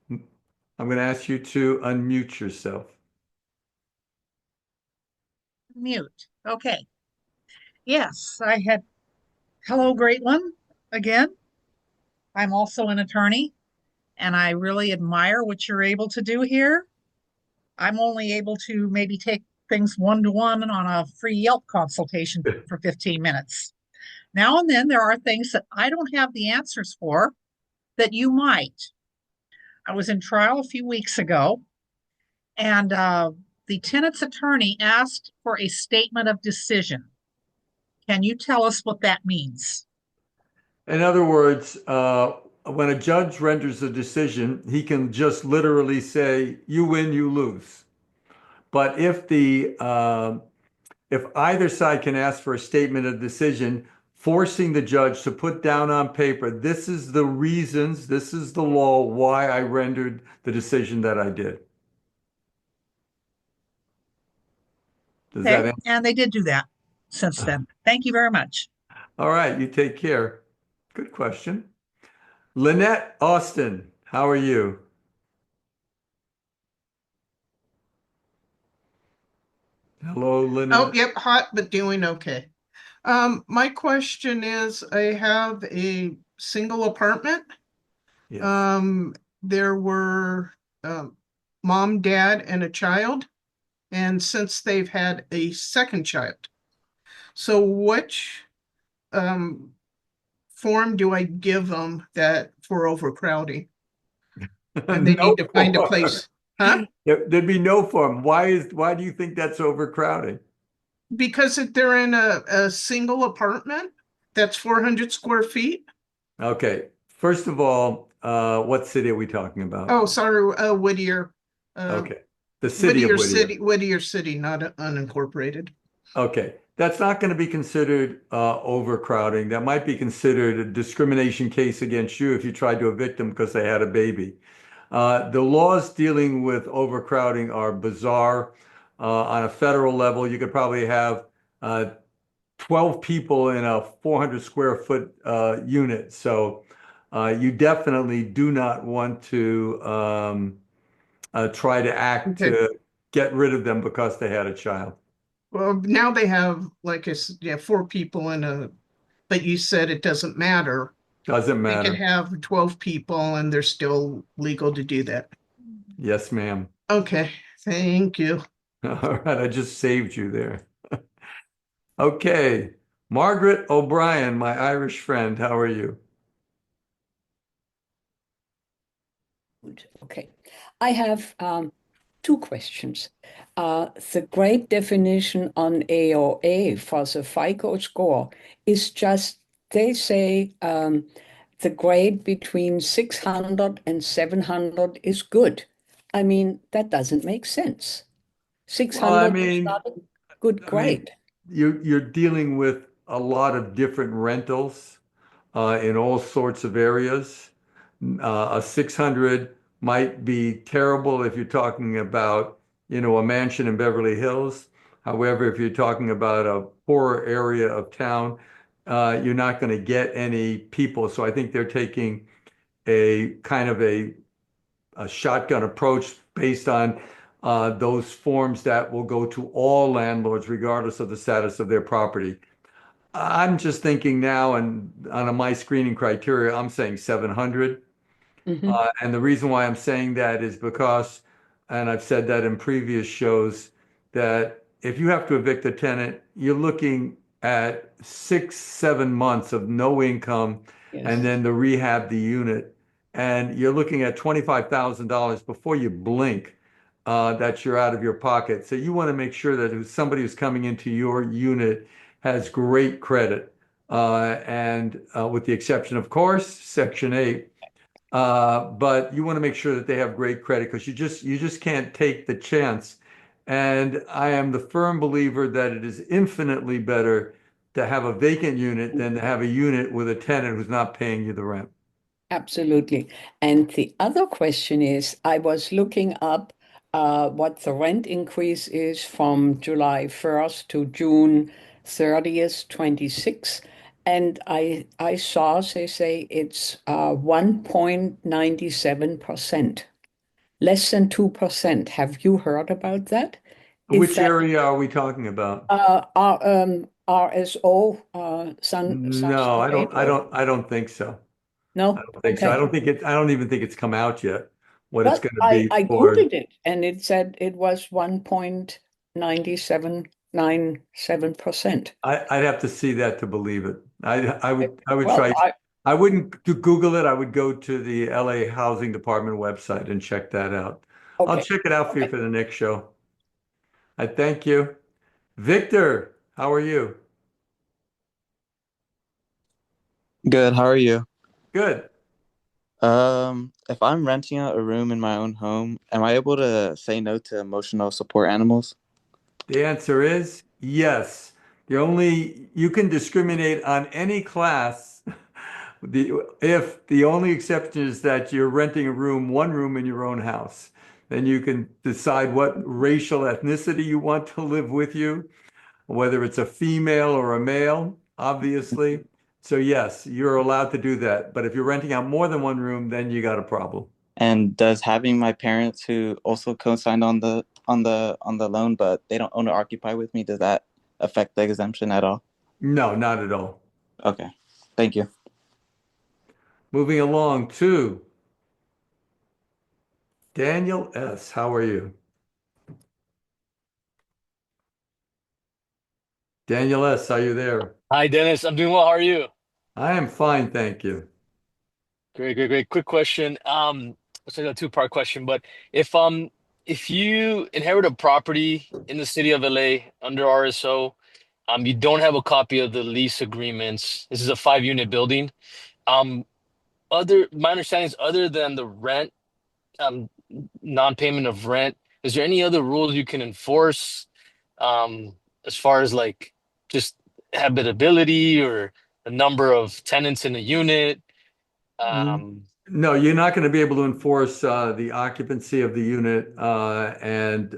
I'm going to ask you to unmute yourself. Mute. Okay. Yes, I had. Hello, great one. Again, I'm also an attorney, and I really admire what you're able to do here. I'm only able to maybe take things one-to-one on a free Yelp consultation for 15 minutes. Now and then there are things that I don't have the answers for that you might. I was in trial a few weeks ago, and the tenant's attorney asked for a statement of decision. Can you tell us what that means? In other words, when a judge renders a decision, he can just literally say, you win, you lose. But if either side can ask for a statement of decision forcing the judge to put down on paper, this is the reasons, this is the law, why I rendered the decision that I did. Does that Okay, answer? and they did do that since then. Thank you very much. All right, you take care. Good question. Lynette Austin, how are you? Hello, Oh, Lynette. yep, hot, but doing okay. My question is, I have a single apartment. Yes. There were mom, dad, and a child, and since they've had a second child. So which form do I give them that for overcrowding? And they No need to find a form. place, huh? There'd be no form. Why do you think that's overcrowding? Because if they're in a single apartment that's 400 square feet. Okay. First of all, what city are we talking about? Oh, sorry, Whittier. Okay. The city of Whittier. Whittier City, not unincorporated. Okay. That's not going to be considered overcrowding. That might be considered a discrimination case against you if you tried to evict them because they had a baby. The laws dealing with overcrowding are bizarre. On a federal level, you could probably have 12 people in a 400 square foot unit. So you definitely do not want to try to act Okay. to get rid of them because they had a child. Well, now they have like yeah, 4 people in a, but you said it doesn't matter. Doesn't They can matter. have 12 people and they're still legal to do that. Yes, ma'am. Okay, thank you. All right, I just saved you there. Okay, Margaret O'Brien, my Irish friend, how are you? Okay, I have two questions. The grade definition on AOA for the FICO score is just, they say the grade between 600 and 700 is good. I mean, that doesn't make sense. Well, I 600 is mean, not a good grade. you're dealing with a lot of different rentals in all sorts of areas. A 600 might be terrible if you're talking about, a mansion in Beverly Hills. However, if you're talking about a poorer area of town, you're not going to get any people. So I think they're taking a kind of a shotgun approach based on those forms that will go to all landlords, regardless of the status of their property. I'm just thinking now, and on my screening criteria, I'm saying 700. And the reason why I'm saying that is because, and I've said that in previous shows, that if you have to evict a tenant, you're looking at 6, 7 months of no income and then to rehab the unit. And you're looking at $25,000 before you blink that you're out of your pocket. So you want to make sure that somebody who's coming into your unit has great credit. And with the exception, of course, Section 8. But you want to make sure that they have great credit because you just can't take the chance. And I am the firm believer that it is infinitely better to have a vacant unit than to have a unit with a tenant who's not paying you the rent. Absolutely. And the other question is, I was looking up what the rent increase is from July 1st to June 30th, 26. And I saw they say it's 1.97%, less than 2%. Have you heard about that? Which area are we talking about? RSO, No, I don't think so. No? I don't think so. Okay. I don't even think it's come out yet, what it's But going to be I for. Googled it and it said it was 1.9797%. I'd have to see that to believe it. I would Well, try. I wouldn't Google it. I would go to the LA Housing Department website and check that out. I'll Okay. check it out for you for the next show. I thank you. Victor, how are you? Good, how are you? Good. If I'm renting out a room in my own home, am I able to say no to emotional support animals? The answer is yes. You can discriminate on any class. If the only exception is that you're renting one room in your own house, then you can decide what racial ethnicity you want to live with you, whether it's a female or a male, obviously. So yes, you're allowed to do that. But if you're renting out more than one room, then you got a problem. And does having my parents who also co-signed on the loan, but they don't own or occupy with me, does that affect the exemption at all? No, not at all. Okay. Thank you. Moving along to Daniel S. How are you? Daniel S., are you there? Hi, Dennis. I'm doing well. How are you? I am fine, thank you. Great, great, great. Quick question. It's like a two-part question, but if you inherit a property in the city of LA under RSO, you don't have a copy of the lease agreements. This is a 5-unit building. Um, my understanding is other than the rent, um, non-payment of rent, is there any other rules you can enforce, as far as like just habitability or the number of tenants in a unit? Um, No, you're not going to be able to enforce the occupancy of the unit, and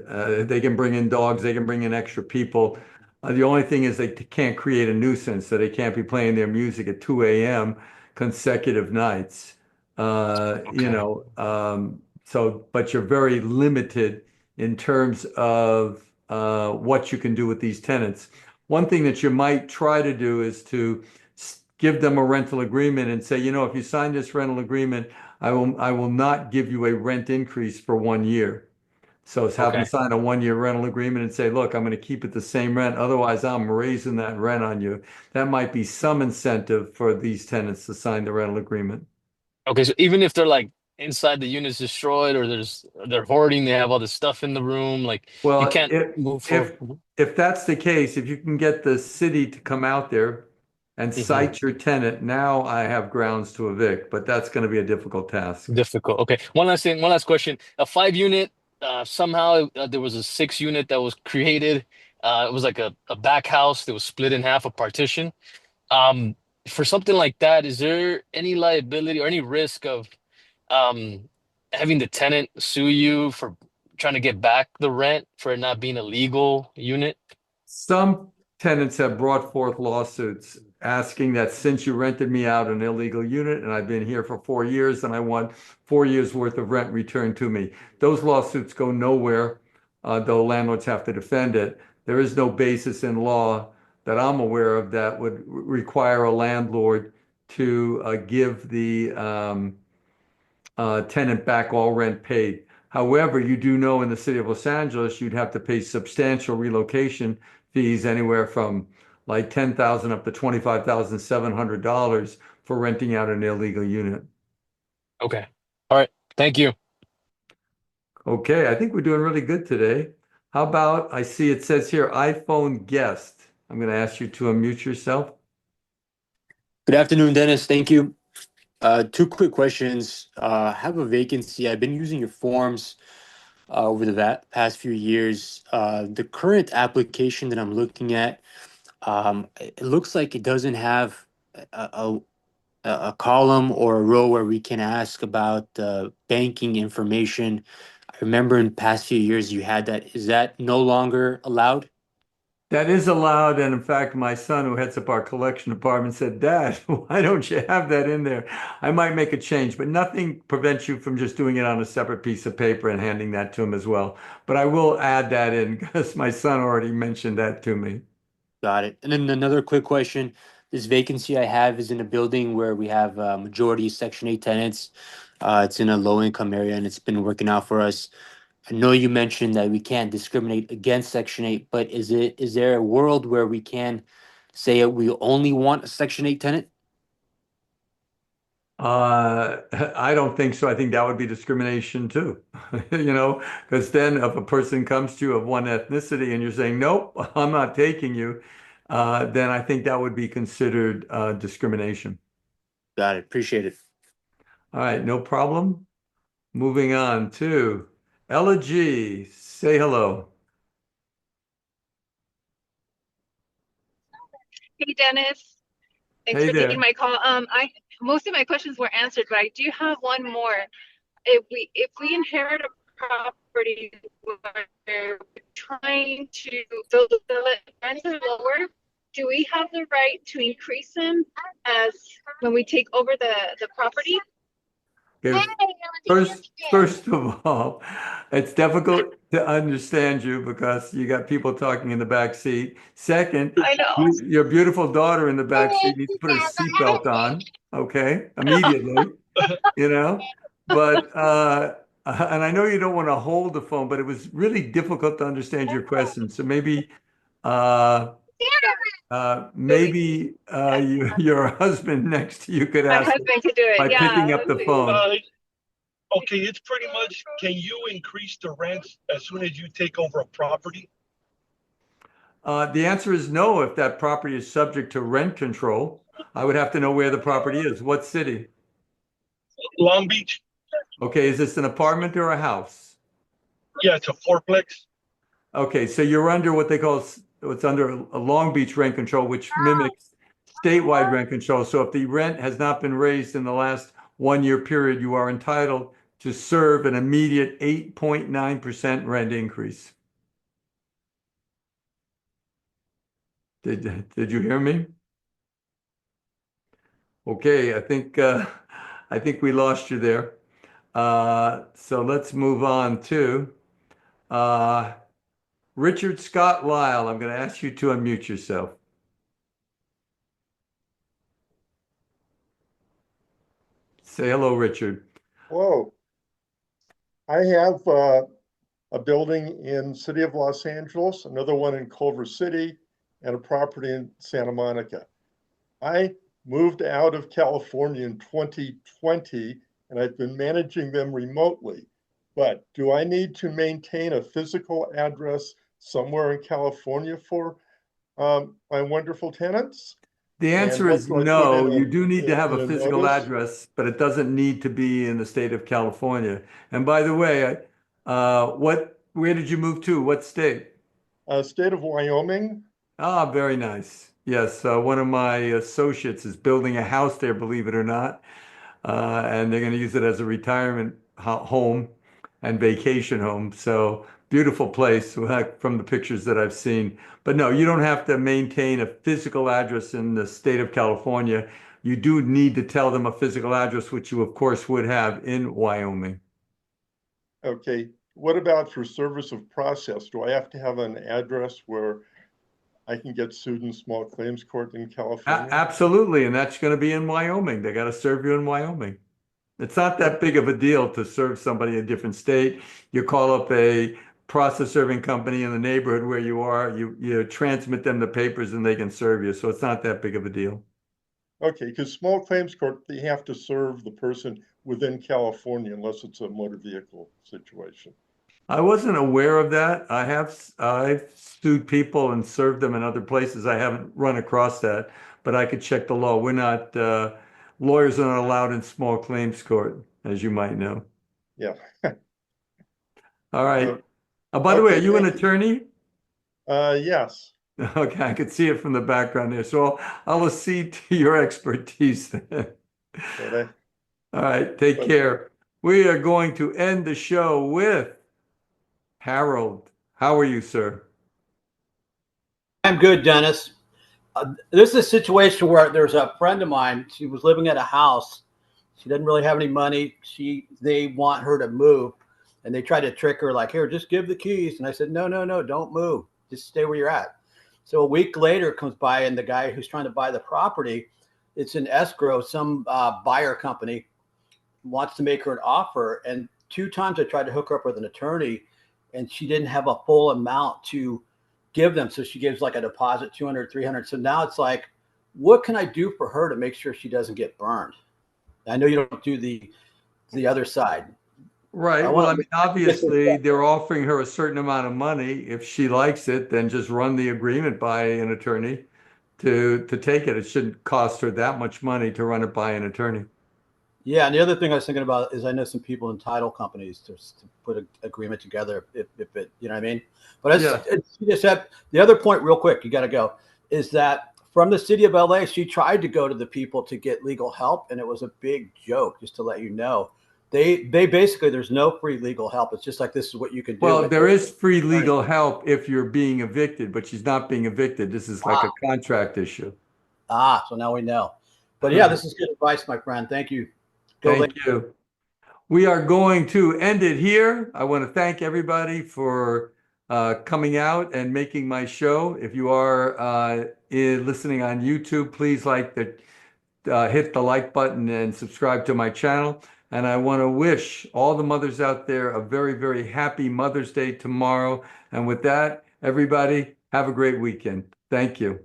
they can bring in dogs, they can bring in extra people. The only thing is they can't create a nuisance, so they can't be playing their music at 2 a.m. consecutive nights. okay. But you're very limited in terms of what you can do with these tenants. One thing that you might try to do is to give them a rental agreement and say, if you sign this rental agreement, I will not give you a rent increase for 1 year. So have them Okay. sign a 1 year rental agreement and say, look, I'm going to keep it the same rent. Otherwise, I'm raising that rent on you. That might be some incentive for these tenants to sign the rental agreement. Okay. So even if they're like inside the unit's destroyed or they're hoarding, they have all this stuff in the room, like you Well, can't move if forward. if that's the case, if you can get the city to come out there and Mhm. cite your tenant, now I have grounds to evict, but that's going to be a difficult task. Difficult. Okay. One last thing, one last question. A 5-unit, somehow there was a 6-unit that was created. It was like a back house that was split in half, a partition. Um, for something like that, is there any liability or any risk of um having the tenant sue you for trying to get back the rent for it not being a legal unit? Some tenants have brought forth lawsuits asking that since you rented me out an illegal unit and I've been here for 4 years and I want 4 years worth of rent returned to me. Those lawsuits go nowhere, though landlords have to defend it. There is no basis in law that I'm aware of that would require a landlord to give the tenant back all rent paid. However, you do know in the city of Los Angeles, you'd have to pay substantial relocation fees anywhere from like 10,000 up to $25,700 for renting out an illegal unit. Okay. All right. Thank you. Okay, I think we're doing really good today. How about, I see it says here, iPhone guest. I'm going to ask you to unmute yourself. Good afternoon, Dennis. Thank you. Two quick questions. I have a vacancy. I've been using your forms over the past few years. The current application that I'm looking at, it looks like it doesn't have a, a column or a row where we can ask about banking information. I remember in past few years you had that. Is that no longer allowed? That is allowed, and in fact, my son, who heads up our collection department, said, Dad, why don't you have that in there? I might make a change, but nothing prevents you from just doing it on a separate piece of paper and handing that to him as well. But I will add that in because my son already mentioned that to me. Got it. And then another quick question. This vacancy I have is in a building where we have majority Section 8 tenants. It's in a low income area and it's been working out for us. I know you mentioned that we can't discriminate against Section 8, but is there a world where we can say we only want a Section 8 tenant? I don't think so. I think that would be discrimination too. Because then if a person comes to you of one ethnicity and you're saying, nope, I'm not taking you, then I think that would be considered discrimination. Got it. Appreciate it. All right, no problem. Moving on to Ella G. Say hello. Hey, Dennis. Thanks Hey for taking there. my call. Most of my questions were answered, but I do have one more. If we inherit a property where we're trying to build the rents are lower, do we have the right to increase them as when we take over the property? Okay, first of all, it's difficult to understand you because you got people talking in the back seat. Second, I know. your beautiful daughter in the back seat needs to put her seatbelt on, okay, immediately, you know. But and I know you don't want to hold the phone, but it was really difficult to understand your question. So uh, your husband next to you could My ask husband could do it. by Yeah. picking up the phone. Okay, it's pretty much, can you increase the rents as soon as you take over a property? The answer is no if that property is subject to rent control. I would have to know where the property is. What city? Long Beach? Okay, is this an apartment or a house? Yeah, it's a fourplex. Okay, so you're under what they call, it's under a Long Beach rent control, which mimics statewide rent control. So if the rent has not been raised in the last 1 year period, you are entitled to serve an immediate 8.9% rent increase. Did you hear me? Okay, I think we lost you there. So let's move on to Richard Scott Lyle. I'm going to ask you to unmute yourself. Say hello, Richard. Whoa. I have a building in City of Los Angeles, another one in Culver City, and a property in Santa Monica. I moved out of California in 2020, and I've been managing them remotely. But do I need to maintain a physical address somewhere in California for my wonderful tenants? The answer is no. You do need to have a physical address, but it doesn't need to be in the state of California. And by the way, where did you move to? What state? State of Wyoming. Ah, very nice. Yes, one of my associates is building a house there, believe it or not. And they're going to use it as a retirement home and vacation home. So beautiful place from the pictures that I've seen. But no, you don't have to maintain a physical address in the state of California. You do need to tell them a physical address, which you of course would have in Wyoming. Okay. What about for service of process? Do I have to have an address where I can get sued in small claims court in California? Absolutely. And that's going to be in Wyoming. They got to serve you in Wyoming. It's not that big of a deal to serve somebody in a different state. You call up a process serving company in the neighborhood where you are, you transmit them the papers and they can serve you. So it's not that big of a deal. Okay, because small claims court, they have to serve the person within California unless it's a motor vehicle situation. I wasn't aware of that. I've sued people and served them in other places. I haven't run across that, but I could check the law. We're not lawyers are not allowed in small claims court, as you might know. Yeah. All right. By the way, are you an attorney? Yes. Okay, I could see it from the background there. So I'll accede to your expertise then. Okay. All right, take care. We are going to end the show with Harold. How are you, sir? I'm good, Dennis. This is a situation where there's a friend of mine. She was living at a house. She doesn't really have any money. They want her to move, and they tried to trick her like, "Here, just give the keys." And I said, "No, don't move. Just stay where you're at." So a week later comes by, and the guy who's trying to buy the property, it's in escrow. Some buyer company wants to make her an offer, and 2 times I tried to hook her up with an attorney, and she didn't have a full amount to give them. So she gives like a deposit, 200, 300. So now it's like, what can I do for her to make sure she doesn't get burned? I know you don't do the other side. Right. Well, I mean, obviously they're offering her a certain amount of money. If she likes it, then just run the agreement by an attorney to take it. It shouldn't cost her that much money to run it by an attorney. Yeah, and the other thing I was thinking about is I know some people in title companies to put an agreement together if it, you know what I mean? But you just said the other point real quick, you got to go, is that from the city of LA. She tried to go to the people to get legal help, and it was a big joke, just to let you know. They basically, there's no free legal help. It's just like, this is what you can do. Well, there is free legal help if you're being evicted, but she's not being evicted. This is like a contract issue. So now we know. But yeah, this is good advice, my friend. Thank you. Thank you. We are going to end it here. I want to thank everybody for coming out and making my show. If you are listening on YouTube, please hit the like button and subscribe to my channel. And I want to wish all the mothers out there a very, very happy Mother's Day tomorrow. And with that, everybody, have a great weekend. Thank you.